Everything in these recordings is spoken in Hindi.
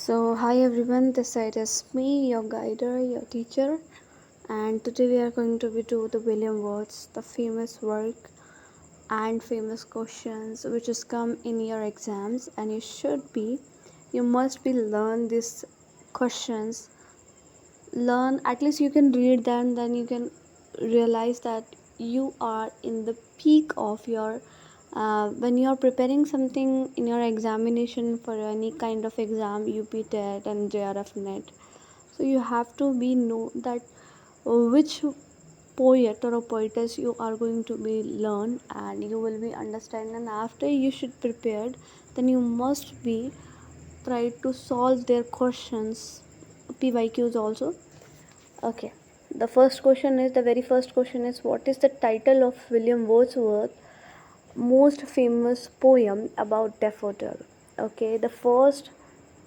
Hi everyone, this side is me, your guider, your teacher, and today we are going to be do the William Words, the famous work and famous questions which has come in your exams, and you must be learn these questions. Learn at least you can read them, then you can realize that you are in the peak of your when you are preparing something in your examination for any kind of exam, UP TET and JRF net. So you have to be know that which poet or a poetess you are going to be learn, and you will be understand, and after you should prepared, then you must be try to solve their questions, PYQs also. Okay. The very first question is, what is the title of William Wordsworth most famous poem about daffodil? Okay, the first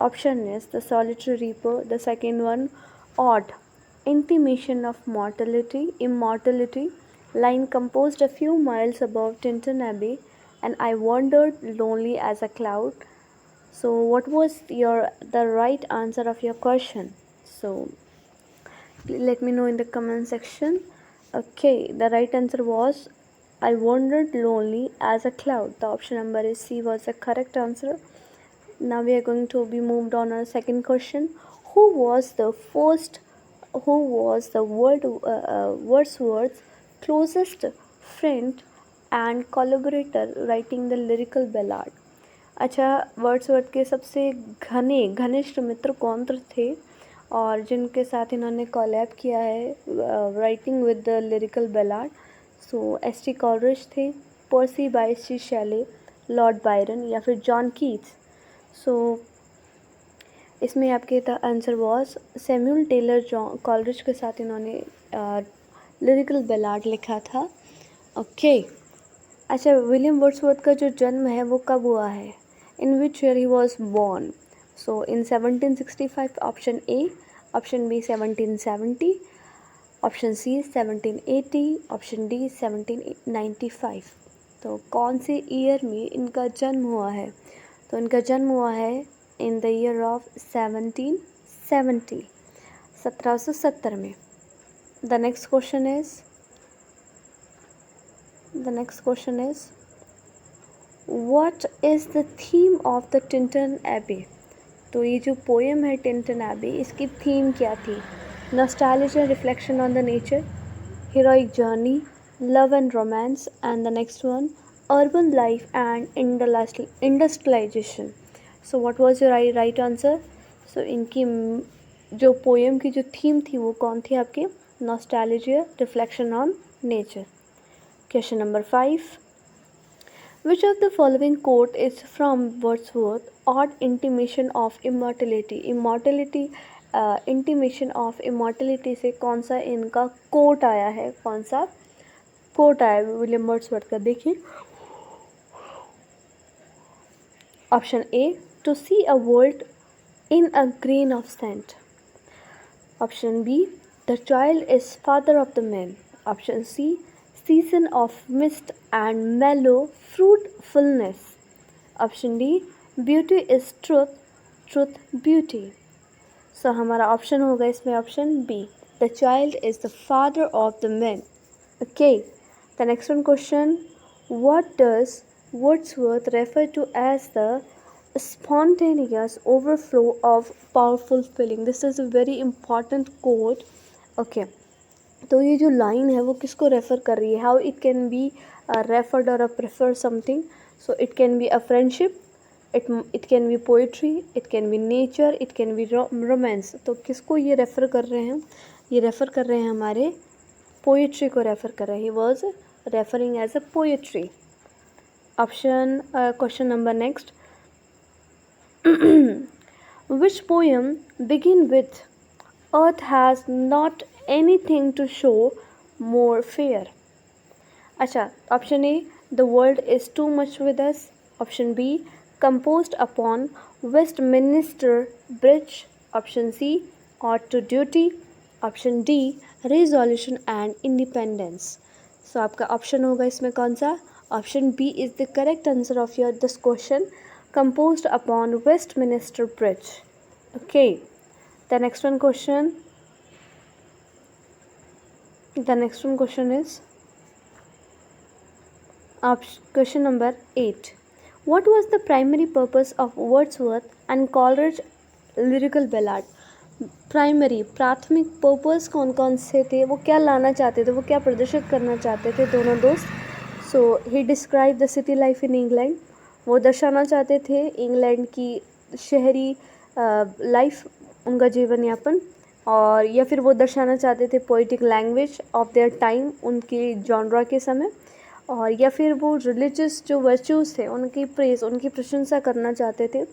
option is The Solitary Reaper. The second one, Odd, Intimation of Immortality, line composed a few miles above Tinton Abbey, and I wandered lonely as a cloud. So, what was the right answer of your question? So, let me know in the comment section. Okay, the right answer was I wandered lonely as a cloud. The option number is C was the correct answer. Now we are going to be moved on our second question. Who was the first? Who was the Wordsworth's closest friend and collaborator writing the lyrical ballad? अच्छा, वर्ड्सवर्थ के सबसे घनिष्ठ मित्र कौन थे और जिनके साथ इन्होंने कोलैब किया है writing with the lyrical ballad? So S T Coleridge थे, Percy Bysshe Shelley, Lord Byron या फिर जॉन कीट्स? सो इसमें आपके the answer was Samuel Taylor John Coleridge के साथ इन्होंने लिरिकल बैलाड लिखा था. ओके. अच्छा, विलियम वर्ड्सवर्थ का जो जन्म है वो कब हुआ है? In which year he was born? So in 1765, option A. Option B 1770, option C 1780, option D 1795. तो कौन से ईयर में इनका जन्म हुआ है? तो इनका जन्म हुआ है इन द ईयर ऑफ 1770, 1770 में. The next question is What is the theme of the Tinton Abbey? तो ये जो पोएम है टिंटन एबी, इसकी थीम क्या थी? Nostalgia, reflection on the nature, heroic journey, love and romance, and the next one, urban life and industrialization. So what was your right answer? So इनकी जो पोएम की जो थीम थी वो कौन थी आपकी? Nostalgia, reflection on nature. Question number 5. Which of the following quote is from Wordsworth? Odd intimation of immortality. Intimation of immortality से कौन सा इनका कोट आया है? कौन सा कोट आया है विलियम वर्ड्सवर्थ का? देखिए. Option A, to see a world in a grain of sand. Option B, the child is father of the man. Option C, season of mist and mellow fruitfulness. Option D, beauty is truth, truth beauty. So हमारा ऑप्शन होगा इसमें option B, the child is the father of the man. Okay. The next one question, what does Wordsworth refer to as the spontaneous overflow of powerful feeling? This is a very important quote. Okay. तो ये जो लाइन है वो किसको रेफ़र कर रही है? How it can be referred और prefer something. So it can be a friendship, it can be poetry, it can be nature, it can be romance. तो किसको ये रेफ़र कर रहे हैं? ये रेफ़र कर रहे हैं हमारे पोइट्री को रेफ़र कर रहे हैं. He was referring as a poetry. Option question number next. Which poem begin with Earth has not anything to show more fair. अच्छा, option A, the world is too much with us. Option B, composed upon Westminster Bridge. Option C, ought to duty. Option D, resolution and independence. So आपका ऑप्शन होगा इसमें कौन सा? Option B is the correct answer of your this question, composed upon Westminster Bridge. Okay, the next one question. The next one question is question number 8. What was the primary purpose of Wordsworth and Coleridge lyrical ballad? Primary प्राथमिक पर्पस कौन कौन से थे, वो क्या लाना चाहते थे, वो क्या प्रदर्शित करना चाहते थे दोनों दोस्त. So he describe the city life in England. वो दर्शाना चाहते थे इंग्लैंड की शहरी लाइफ, उनका जीवन यापन. और या फिर वो दर्शाना चाहते थे poetic language of their time, उनके जॉनरा के समय. और या फिर वो रिलीजियस जो वर्च्यूज़ थे उनकी प्रेज, उनकी प्रशंसा करना चाहते थे.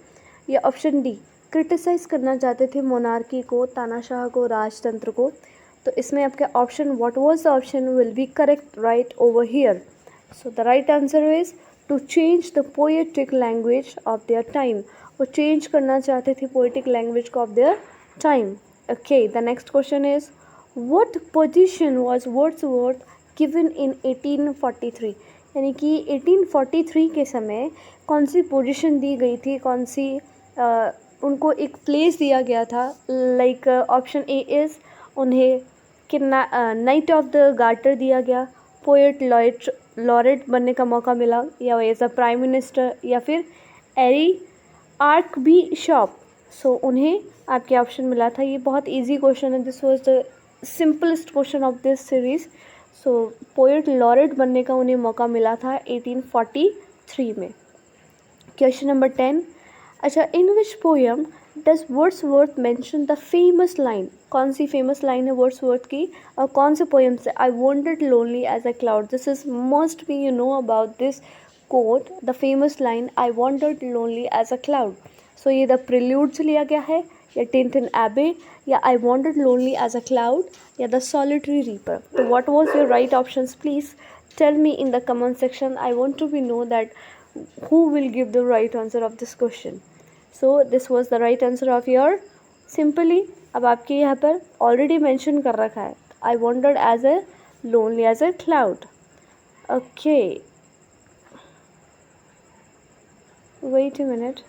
या ऑप्शन डी, क्रिटिसाइज़ करना चाहते थे मोनार्की को, तानाशाह को, राजतंत्र को. तो इसमें आपके option what was the option will be correct right over here. So the right answer is to change the poetic language of their time. वो चेंज करना चाहते थे पोएटिक लैंग्वेज को of their time. Okay, the next question is what position was Wordsworth given in 1843. यानी कि 1843 के समय कौन सी पोजीशन दी गई थी, कौन सी उनको एक प्लेस दिया गया था. लाइक ऑप्शन ए इज़ उन्हें कि नाइट ऑफ द गार्टर दिया गया, पोएट लॉरेट बनने का मौका मिला, या एज अ प्राइम मिनिस्टर, या फिर एरी आर्क बी शॉप. सो उन्हें आपके ऑप्शन मिला था. ये बहुत इजी क्वेश्चन है. This was the simplest question of this series. So poet laureate बनने का उन्हें मौका मिला था 1843 में. Question number 10. अच्छा, in which poem does Wordsworth mention the famous line. कौन सी फेमस लाइन है वर्ड्सवर्थ की और कौन से पोएम से? I wandered lonely as a cloud. This is must be you know about this quote, the famous line I wandered lonely as a cloud. So ये द प्रिल्यूड से लिया गया है, या टिंटिन एबे, या I wandered lonely as a cloud, या द सॉलिटरी रीपर. तो what was your right options? Please tell me in the comment section. I want to be know that who will give the right answer of this question. So this was the right answer of your. Simply अब आपके यहाँ पर ऑलरेडी मेंशन कर रखा है, I wandered as a lonely as a cloud. Okay, wait a minute.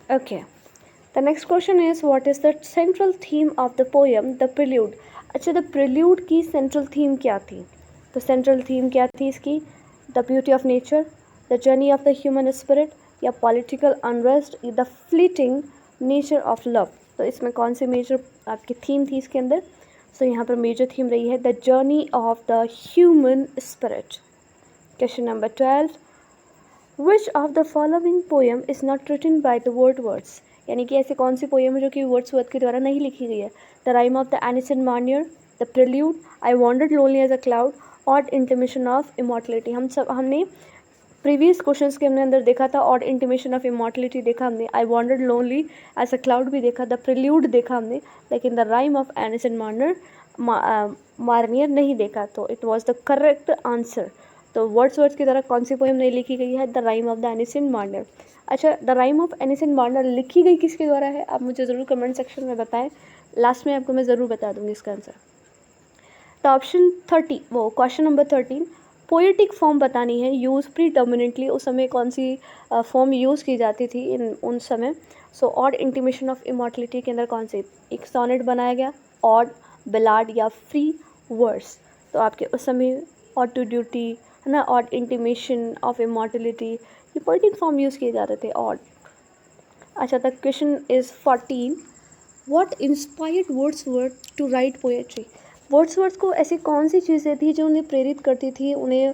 Okay, the next question is what is the central theme of the poem The Prelude. अच्छा, द प्रिल्यूड की सेंट्रल थीम क्या थी? तो सेंट्रल थीम क्या थी इसकी? The beauty of nature, the journey of the human spirit, या political unrest, the fleeting nature of love. तो इसमें कौन सी मेजर आपकी थीम थी इसके अंदर? सो यहाँ पर मेजर थीम रही है the journey of the human spirit. Question number 12. Which of the following poem is not written by the Wordsworth. यानी कि ऐसी कौन सी पोएम है जो कि वर्ड्सवर्थ के द्वारा नहीं लिखी गई है? The rime of the ancient mariner, the prelude, I wandered lonely as a cloud, ode intimation of immortality. हमने प्रीवियस क्वेश्चंस के अंदर देखा था, ऑड इंटीमेशन ऑफ इमॉर्टलिटी देखा हमने, I wandered lonely as a cloud भी देखा, द प्रिल्यूड देखा हमने, लेकिन the rime of ancient mariner नहीं देखा. तो it was the correct answer. तो वर्ड्सवर्थ की तरह कौन सी पोएम नहीं लिखी गई है? The rime of the ancient mariner. अच्छा, the rime of ancient mariner लिखी गई किसके द्वारा है? आप मुझे ज़रूर कमेंट सेक्शन में बताएं. लास्ट में आपको मैं ज़रूर बता दूंगी इसका आंसर. तो ऑप्शन 30, वो क्वेश्चन नंबर 13, पोएटिक फॉर्म बतानी है यूज़ प्रीडोमिनेंटली. उस समय कौन सी फॉर्म यूज़ की जाती थी इन उन समय? So odd intimation of immortality के अंदर कौन से एक सोनेट बनाया गया, ऑड, बलाड, या फ्री वर्स. तो आपके उस समय ऑड टू ड्यूटी है ना, ऑड इंटीमेशन ऑफ इमॉर्टलिटी, ये पोएटिक फॉर्म यूज़ किए जाते थे, ऑड. अच्छा, the question is 14. What inspired Wordsworth to write poetry. Wordsworth को ऐसी कौन सी चीज़ें थी जो उन्हें प्रेरित करती थी, उन्हें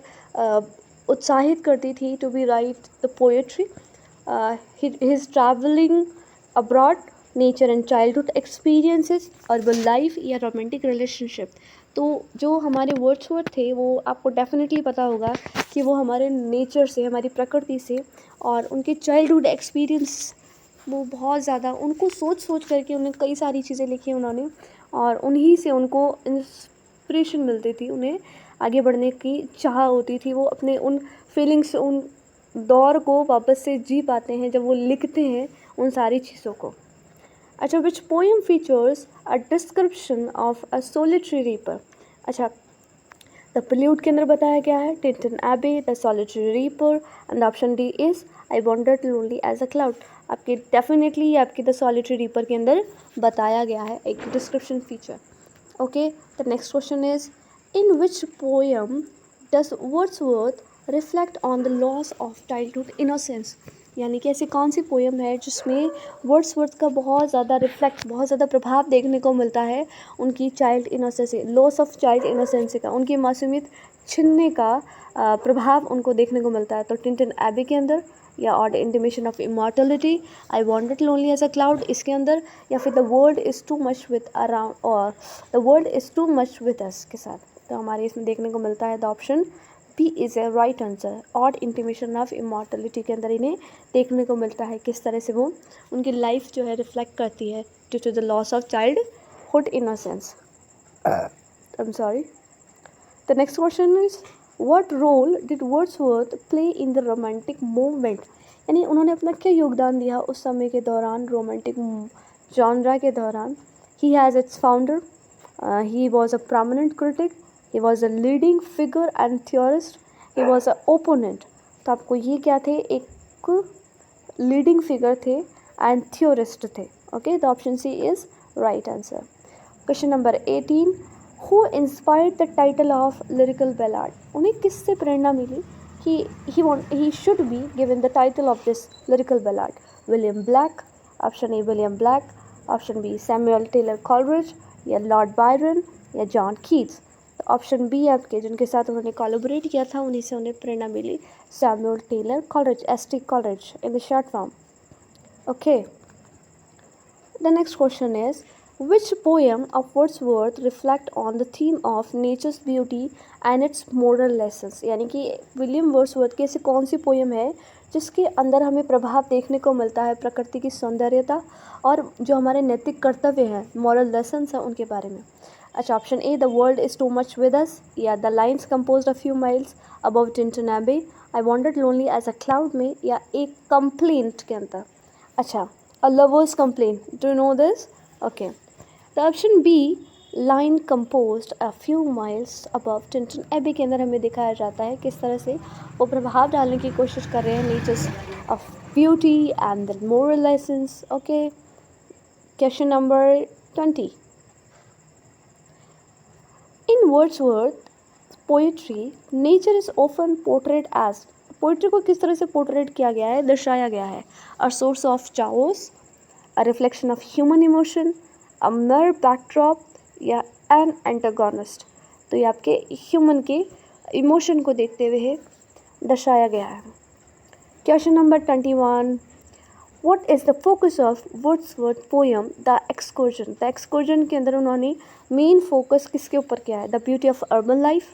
उत्साहित करती थी to be write the poetry? His travelling abroad, nature and childhood experiences, urban life, या रोमांटिक रिलेशनशिप. तो जो हमारे वर्ड्सवर्थ थे वो आपको डेफिनेटली पता होगा कि वो हमारे नेचर से, हमारी प्रकृति से, और उनके चाइल्डहुड एक्सपीरियंस, वो बहुत ज़्यादा उनको सोच करके उन्हें कई सारी चीज़ें लिखी उन्होंने, और उन्हीं से उनको इंस्पिरेशन मिलती थी, उन्हें आगे बढ़ने की चाह होती थी. वो अपने उन फीलिंग्स, उन दौर को वापस से जी पाते हैं जब वो लिखते हैं उन सारी चीज़ों को. अच्छा, which poem features a description of a solitary reaper. अच्छा, द प्रिल्यूड के अंदर बताया गया है Tintern Abbey, the solitary reaper, and option D is I wandered lonely as a cloud. आपके डेफिनेटली आपकी द सॉलिटरी रीपर के अंदर बताया गया है एक description feature. Okay, the next question is in which poem does Wordsworth reflect on the loss of childhood innocence, यानी कि ऐसी कौन सी पोएम है जिसमें वर्ड्सवर्थ का बहुत ज़्यादा रिफ्लेक्ट, बहुत ज़्यादा प्रभाव देखने को मिलता है उनकी child innocency, loss of child innocency का, उनकी मासूमियत छिनने का प्रभाव उनको देखने को मिलता है। तो टिंटन एबी के अंदर, या ode intimation of immortality, I wandered lonely as a cloud इसके अंदर, या फिर the world is too much with around और the world is too much with us के साथ। तो हमारे इसमें देखने को मिलता है the option B is a right answer. Ode intimation of immortality के अंदर इन्हें देखने को मिलता है किस तरह से वो उनकी लाइफ जो है रिफ्लेक्ट करती है due to the loss of childhood innocence. I am sorry. The next question is what role did Wordsworth play in the romantic movement, यानी उन्होंने अपना क्या योगदान दिया उस समय के दौरान रोमांटिक जॉनरा के दौरान। He has its founder, he was a prominent critic, he was a leading figure and theorist, he was a opponent। तो आपको ये क्या थे, एक लीडिंग फिगर थे एंड थियोरिस्ट थे। Okay, the option C is right answer. Question number 18, who inspired the title of lyrical ballad, उन्हें किससे प्रेरणा मिली कि he should be given the title of this lyrical ballad? William Blake, option A William Blake, option B Samuel Taylor Coleridge, या लॉर्ड बायरन, या जॉन कीट्स। तो ऑप्शन बी आपके जिनके साथ उन्होंने कोलैबोरेट किया था उन्हीं से उन्हें प्रेरणा मिली, Samuel Taylor Coleridge, S T. Coleridge in the short form. Okay, the next question is which poem of Wordsworth reflect on the theme of nature's beauty and its moral lessons, यानी कि विलियम वर्ड्सवर्थ की ऐसी कौन सी पोएम है जिसके अंदर हमें प्रभाव देखने को मिलता है प्रकृति की सौंदर्यता और जो हमारे नैतिक कर्तव्य हैं, मॉरल लेसन्स हैं उनके बारे में। अच्छा, option A the world is too much with us, या the lines composed a few miles above Tintern Abbey, I wandered lonely as a cloud में, या एक कंप्लेंट के अंदर। अच्छा, a lover's complaint, do you know this? Okay, the option B line composed a few miles above Tintern Abbey के अंदर हमें दिखाया जाता है किस तरह से वो प्रभाव डालने की कोशिश कर रहे हैं natures of beauty and the moral lessons. Okay, question number 20, in Wordsworth poetry nature is often portrait as, poetry को किस तरह से पोर्ट्रेट किया गया है, दर्शाया गया है, a source of chaos, a reflection of human emotion, a mere backdrop, या एन एंटागोनिस्ट। तो ये आपके ह्यूमन के इमोशन को देखते हुए दर्शाया गया है। Question number 21, what is the focus of Wordsworth poem the excursion, the excursion के अंदर उन्होंने मेन फोकस किसके ऊपर किया है, the beauty of urban life,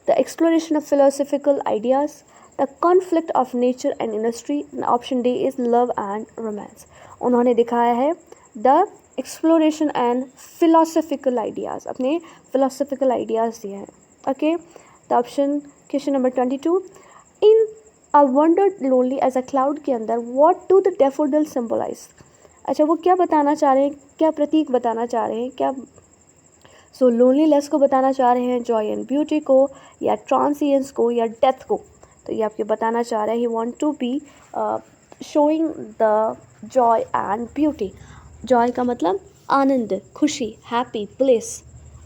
the exploration of philosophical ideas, the conflict of nature and industry, option D is love and romance. उन्होंने दिखाया है the exploration and philosophical ideas, अपने फिलोसफिकल आइडियाज़ दिए हैं। Okay, the option question number 22, in a wandered lonely as a cloud के अंदर what do the daffodil symbolise, अच्छा वो क्या बताना चाह रहे हैं, क्या प्रतीक बताना चाह रहे हैं, क्या सो लोनलीनेस को बताना चाह रहे हैं, जॉय एंड ब्यूटी को, या ट्रांसियंस को, या डेथ को। तो ये आपके बताना चाह रहे हैं he want to be showing the joy and beauty. Joy का मतलब आनंद, खुशी, happy, bliss.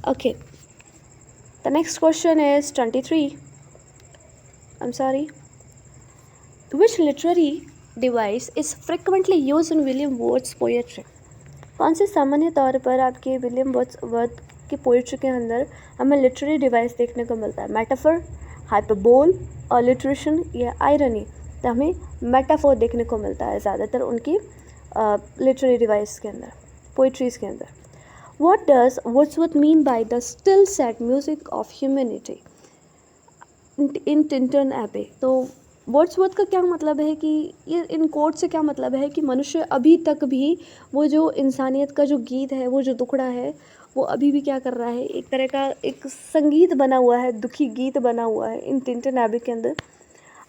Okay, the next question is 23, I am sorry, which literary device is frequently use in William Words poetry, कौन से सामान्य तौर पर आपके विलियम वर्ड्सवर्थ की पोएट्री के अंदर हमें लिटरेरी डिवाइस देखने को मिलता है, मेटाफर, हाइपरबोल, अलिट्रेशन, या आयरनी। तो हमें मेटाफोर देखने को मिलता है ज़्यादातर उनकी लिटरेरी डिवाइस के अंदर, पोइट्रीज़ के अंदर। What does Wordsworth mean by the still sad music of humanity in Tintern एबे, तो वर्ड्सवर्थ का क्या मतलब है कि ये इन कोट से क्या मतलब है कि मनुष्य अभी तक भी वो जो इंसानियत का जो गीत है, वो जो दुखड़ा है, वो अभी भी क्या कर रहा है, एक तरह का एक संगीत बना हुआ है, दुखी गीत बना हुआ है इन टिंटन एबे के अंदर।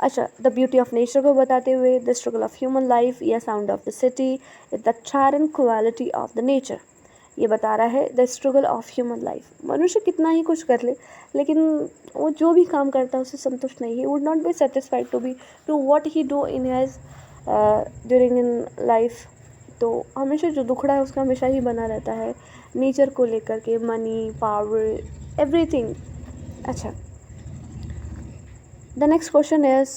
अच्छा, द ब्यूटी ऑफ नेचर को बताते हुए, the struggle of human life, या sound of the city, the tyrant quality of the nature. ये बता रहा है the struggle of human life. मनुष्य कितना ही कुछ कर ले, लेकिन वो जो भी काम करता है उससे संतुष्ट नहीं है। Would not be satisfied to what he do in has during in life. तो हमेशा जो दुखड़ा है उसका हमेशा ही बना रहता है नेचर को लेकर के, मनी, पावर, एवरीथिंग। अच्छा, the next question is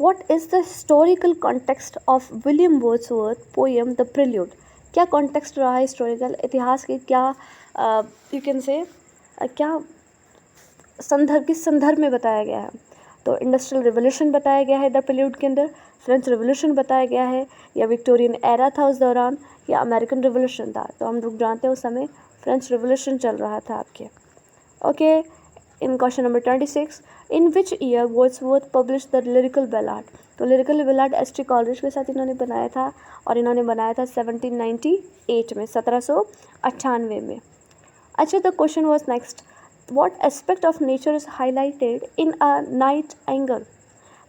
what is the historical context of William Wordsworth poem the prelude. क्या कॉन्टेक्स्ट रहा है हिस्टोरिकल, इतिहास के क्या यू कैन से क्या संदर्भ, किस संदर्भ में बताया गया है। तो इंडस्ट्रियल रिवोल्यूशन बताया गया है द प्रिल्यूड के अंदर, फ्रेंच रिवोल्यूशन बताया गया है, या विक्टोरियन एरा था उस दौरान, या अमेरिकन रिवोल्यूशन था। तो हम लोग जानते हैं उस समय फ्रेंच रिवोल्यूशन चल रहा था आपके। Okay, in question number 26, in which year Wordsworth publish the lyrical ballad. तो lyrical ballad S T Coleridge के साथ इन्होंने बनाया था, और इन्होंने बनाया था 1798 में, 1798 में। अच्छा, the question was next, what aspect of nature is highlighted in a Nightingale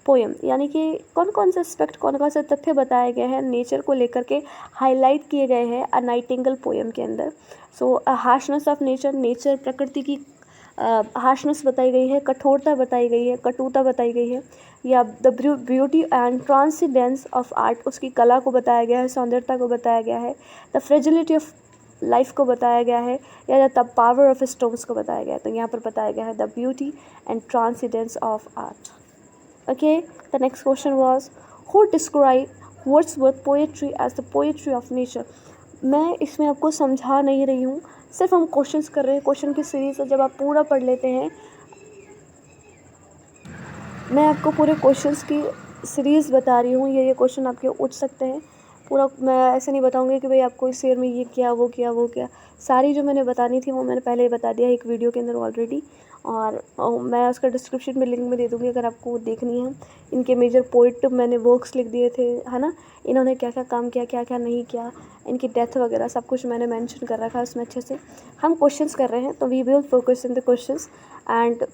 poem. यानी कि कौन कौन से एस्पेक्ट, कौन कौन से तथ्य बताए गए हैं नेचर को लेकर के, हाईलाइट किए गए हैं अ नाइटिंगेल पोएम के अंदर। सो हार्शनेस ऑफ नेचर, नेचर प्रकृति की हार्शनेस बताई गई है, कठोरता बताई गई है, कटुता बताई गई है, या the beauty and transcendence of art, उसकी कला को बताया गया है, सौंदर्यता को बताया गया है, द फ्रेजिलिटी ऑफ लाइफ को बताया गया है, या द पावर ऑफ स्टोन्स को बताया गया है। तो यहाँ पर बताया गया है the beauty and transcendence of art. Okay, the next question was who describe Wordsworth poetry as the poetry of nature. मैं इसमें आपको समझा नहीं रही हूँ, सिर्फ हम क्वेश्चंस कर रहे हैं। क्वेश्चन की सीरीज है, जब आप पूरा पढ़ लेते हैं, मैं आपको पूरे क्वेश्चंस की सीरीज़ बता रही हूँ। ये क्वेश्चन आपके उठ सकते हैं पूरा। मैं ऐसे नहीं बताऊँगी कि भाई आपको इस ईयर में ये किया, वो किया, वो किया। सारी जो मैंने बतानी थी वो मैंने पहले ही बता दिया एक वीडियो के अंदर ऑलरेडी, और मैं उसका डिस्क्रिप्शन में लिंक में दे दूँगी अगर आपको देखनी है। इनके मेजर पोइट मैंने वर्क्स लिख दिए थे, है ना, इन्होंने क्या क्या काम किया, क्या क्या नहीं किया, इनकी डेथ वगैरह सब कुछ मैंने मेंशन कर रखा है उसमें अच्छे से। हम क्वेश्चंस कर रहे हैं, तो we will focus in the questions, and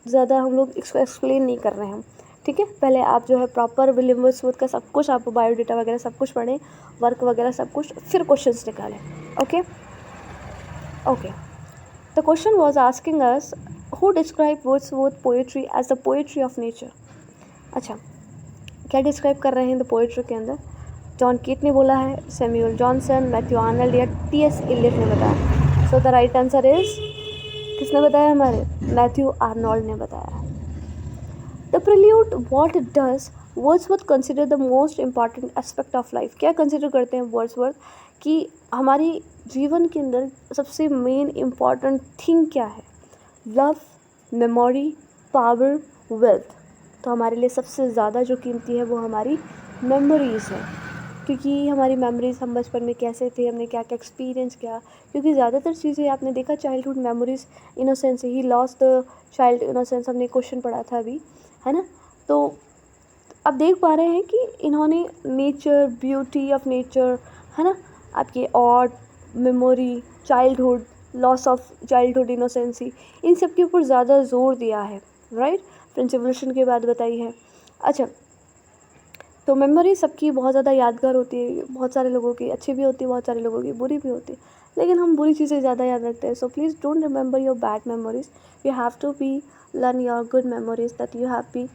ज़्यादा हम लोग इसको एक्सप्लेन नहीं कर रहे हैं, ठीक है। पहले आप जो है प्रॉपर विलियम वर्ड्सवर्थ का सब कुछ, आप बायोडाटा वगैरह सब कुछ पढ़ें, वर्क वगैरह सब कुछ, फिर क्वेश्चंस निकालें। Okay okay, the question was asking us who describe Wordsworth poetry as the poetry of nature. अच्छा, क्या डिस्क्राइब कर रहे हैं द पोएट्री के अंदर? जॉन कीट ने बोला है, सैमुअल जॉनसन, मैथ्यू आर्नल्ड, या टी.एस. एलियट ने बताया। सो द राइट आंसर इज, किसने बताया? हमारे मैथ्यू आर्नल्ड ने बताया। The prelude, what does Wordsworth consider the most important aspect of life. क्या कंसिडर करते हैं वर्ड्सवर्थ कि हमारी जीवन के अंदर सबसे मेन इम्पॉर्टेंट थिंग क्या है? Love, memory, power, wealth. तो हमारे लिए सबसे ज़्यादा जो कीमती है वो हमारी मेमोरीज़ है, क्योंकि हमारी मेमोरीज़, हम बचपन में कैसे थे, हमने क्या क्या एक्सपीरियंस किया। क्योंकि ज़्यादातर चीज़ें आपने देखा childhood memories, innocence, he lost the child innocence, हमने क्वेश्चन पढ़ा था अभी, है ना। तो अब देख पा रहे हैं कि इन्होंने नेचर, ब्यूटी ऑफ नेचर, है ना, आपके ode memory, childhood, loss of childhood innocency, इन सब के ऊपर ज़्यादा जोर दिया है, राइट। फ्रेंच रिवोल्यूशन के बाद बताई है। अच्छा, तो मेमोरी सबकी बहुत ज़्यादा यादगार होती है, बहुत सारे लोगों की अच्छी भी होती है, बहुत सारे लोगों की बुरी भी होती है, लेकिन हम बुरी चीज़ें ज़्यादा याद रखते हैं। So please don't remember your bad memories, you have to be learn your good memories, that you have been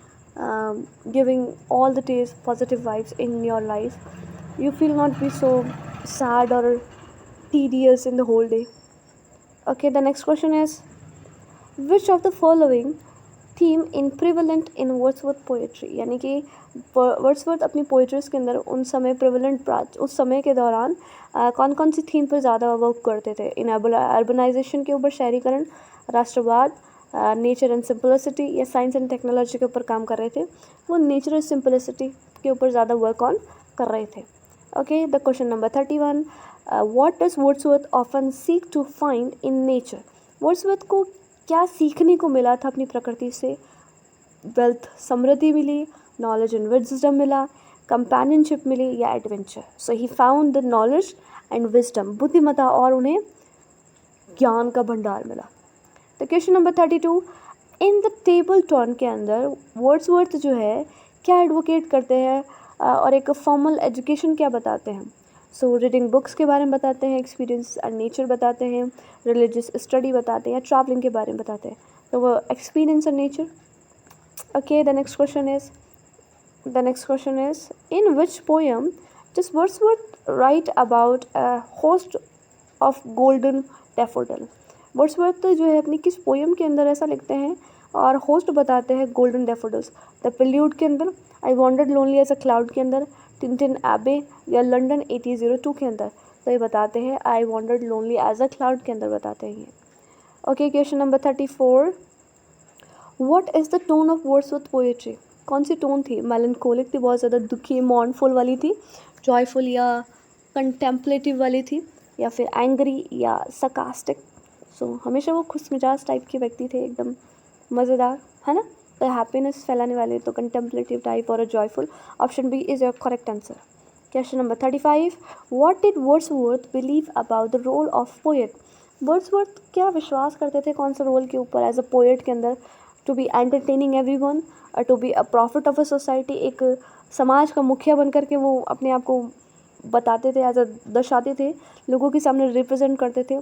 giving all the days positive vibes in your life. You feel not be so sad or tedious in the whole day. Okay, the next question is, which of the following theme in prevalent in Wordsworth poetry। यानी कि वर्ड्सवर्थ अपनी पोइट्रीज के अंदर उन समय प्रिवलेंट, उस समय के दौरान कौन कौन सी थीम पर ज़्यादा वर्क करते थे? इन अर्बनाइजेशन के ऊपर, शहरीकरण, राष्ट्रवाद, नेचर एंड सिंपलिसिटी, या साइंस एंड टेक्नोलॉजी के ऊपर काम कर रहे थे? वो नेचर एंड सिंपलिसिटी के ऊपर ज़्यादा वर्क ऑन कर रहे थे। Okay, the question number 31, what does Wordsworth often seek to find in nature. Wordsworth को क्या सीखने को मिला था अपनी प्रकृति से? वेल्थ, समृद्धि मिली, नॉलेज एंड विजडम मिला, कंपेनियनशिप मिली, या adventure. So he found the knowledge and wisdom, बुद्धिमत्ता और उन्हें ज्ञान का भंडार मिला। तो question number 32, in the table turn के अंदर वर्ड्सवर्थ जो है क्या एडवोकेट करते हैं और एक फॉर्मल एजुकेशन क्या बताते हैं? सो रीडिंग बुक्स के बारे में बताते हैं, एक्सपीरियंस एंड नेचर बताते हैं, रिलीजियस स्टडी बताते हैं, या ट्रैवलिंग के बारे में बताते हैं। तो वो experience and nature. Okay, the next question is, in which poem does Wordsworth write about a host of golden daffodil? Wordsworth जो है अपनी किस पोएम के अंदर ऐसा लिखते हैं और होस्ट बताते हैं गोल्डन डैफोडिल्स? द प्रिल्यूड के अंदर, I wandered lonely as a cloud के अंदर, टिंटिन एबे, या लंदन 1802 के अंदर? तो ये बताते हैं I wandered lonely as a cloud के अंदर बताते हैं ये। Okay, question number 34, what is the tone of Wordsworth poetry? कौन सी टोन थी? मेलनकोलिक थी, बहुत ज़्यादा दुखी मॉर्नफुल वाली थी, जॉयफुल या कंटेम्पलेटिव वाली थी, या फिर एंग्री या सकास्टिक? सो हमेशा वो खुश मिजाज टाइप के व्यक्ति थे, एकदम मज़ेदार, है ना? तो हैप्पीनेस फैलाने वाले, तो कंटेम्पलेटिव टाइप और joyful. Option B is your correct answer. Question number 35, what did Wordsworth believe about the role of poet? Wordsworth क्या विश्वास करते थे कौन सा रोल के ऊपर एज अ पोएट के अंदर? To be entertaining everyone, to be a profit of a society, एक समाज का मुखिया बन करके वो अपने आप को बताते थे, एज अ दर्शाते थे, लोगों के सामने रिप्रेजेंट करते थे,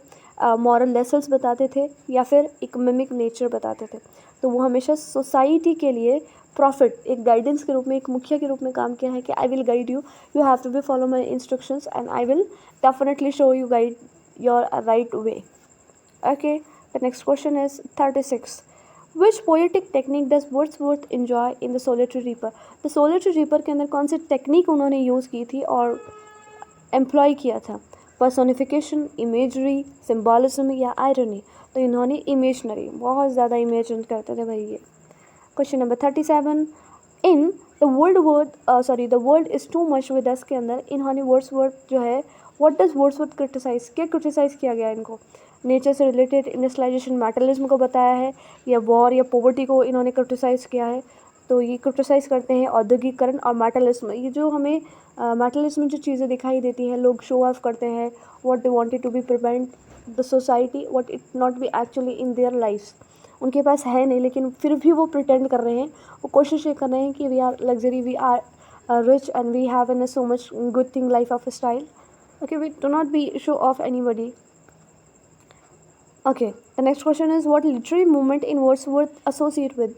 मॉरल लेसन्स बताते थे, या फिर एक मिमिक नेचर बताते थे? तो वो हमेशा सोसाइटी के लिए प्रॉफिट, एक गाइडेंस के रूप में, एक मुखिया के रूप में काम किया है कि I will guide you, you have to be follow my instructions and I will definitely show you guide your right way. Okay, the next question is 36. Which poetic technique does Wordsworth enjoy in The Solitary Reaper? The Solitary Reaper के अंदर कौन सी टेक्निक उन्होंने यूज़ की थी और एम्प्लॉय किया था? पर्सोनिफिकेशन, इमेजरी, सिम्बॉलिज्म, या आयरनी? तो इन्होंने इमेजनरी, बहुत ज़्यादा इमेजिन करते थे भाई ये। Question number 37, in the world is too much with us के अंदर इन्होंने वर्ड्सवर्थ जो है, व्हाट डज वर्ड्सवर्थ क्रिटिसाइज, क्या क्रिटिसाइज किया गया इनको? नेचर से रिलेटेड, इंडस्ट्रियलाइजेशन, मेटलिज्म को बताया है, या वॉर या पॉवर्टी को इन्होंने क्रिटिसाइज किया है? तो ये क्रिटिसाइज करते हैं औद्योगिकरण और मेटलिज्म। ये जो हमें मेटलिज्म में जो चीज़ें दिखाई देती हैं, लोग शो ऑफ करते हैं, what they wanted to be prevent the society, what it not be actually in their life. उनके पास है नहीं, लेकिन फिर भी वो प्रिटेंड कर रहे हैं, वो कोशिश ये कर रहे हैं कि we are luxury, we are rich and we have in so much good thing life of style. Okay, we do not be show off anybody. Okay, the next question is, what literary movement in Wordsworth associate with?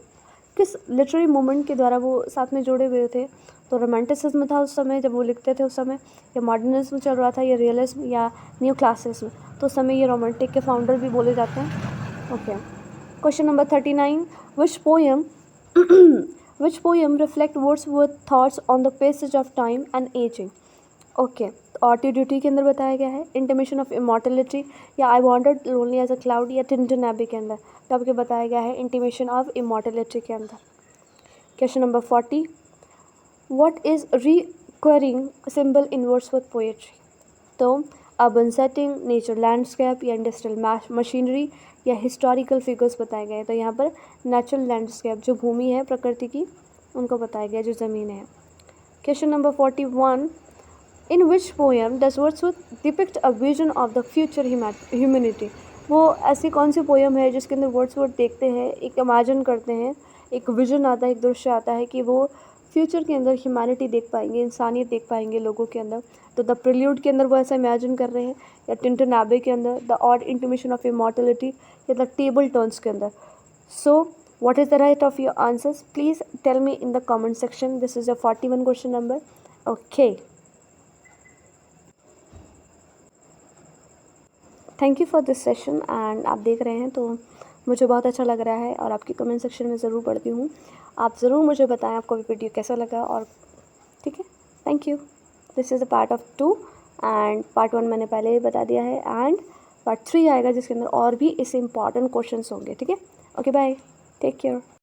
किस लिटरेरी मूवमेंट के द्वारा वो साथ में जुड़े हुए थे? तो रोमांटिसिज्म था उस समय जब वो लिखते थे उस समय, या मॉडर्निज्म चल रहा था, या रियलिज्म, या न्यू क्लासिज्म? तो उस समय ये रोमांटिक के फाउंडर भी बोले जाते हैं। Okay, question number 39, which poem reflect Wordsworth thoughts on the passage of time and ageing? Okay, ode to duty के अंदर बताया गया है, इंटिमेशन ऑफ इमॉर्टलिटी, या I wandered lonely as a cloud, या टिंटन एबी के अंदर? तो आपके बताया गया है इंटिमेशन ऑफ इमॉर्टलिटी के अंदर। Question number 40, what is recurring symbol in Wordsworth poetry? तो अर्बन सेटिंग, नेचर लैंडस्केप, या इंडस्ट्रियल मशीनरी, या हिस्टोरिकल फिगर्स बताए गए? तो यहाँ पर नेचुरल लैंडस्केप, जो भूमि है प्रकृति की, उनको बताया गया, जो ज़मीन है। Question number 41, in which poem does Wordsworth depict a vision of the future humanity? वो ऐसी कौन सी पोएम है जिसके अंदर वर्ड्सवर्थ देखते हैं, एक इमेजिन करते हैं, एक विजन आता है, एक दृश्य आता है कि वो फ्यूचर के अंदर ह्यूमैनिटी देख पाएंगे, इंसानियत देख पाएंगे लोगों के अंदर? तो द प्रिल्यूड के अंदर वो ऐसा इमेजिन कर रहे हैं, या टिंटन एबे के अंदर, the ode intimation of immortality, या द टेबल टर्न्स के अंदर? So what is the right of your answers? Please tell me in the comment section. This is your 41 question number. Okay, thank you for this session. And आप देख रहे हैं तो मुझे बहुत अच्छा लग रहा है, और आपकी कमेंट सेक्शन में ज़रूर पढ़ती हूँ। आप ज़रूर मुझे बताएं आपको वीडियो कैसा लगा, और ठीक है, thank you. This is the part of 2 and part 1 मैंने पहले ही बता दिया है, एंड पार्ट 3 आएगा जिसके अंदर और भी इससे इंपॉर्टेंट क्वेश्चंस होंगे। ठीक है, ओके, बाय, टेक केयर।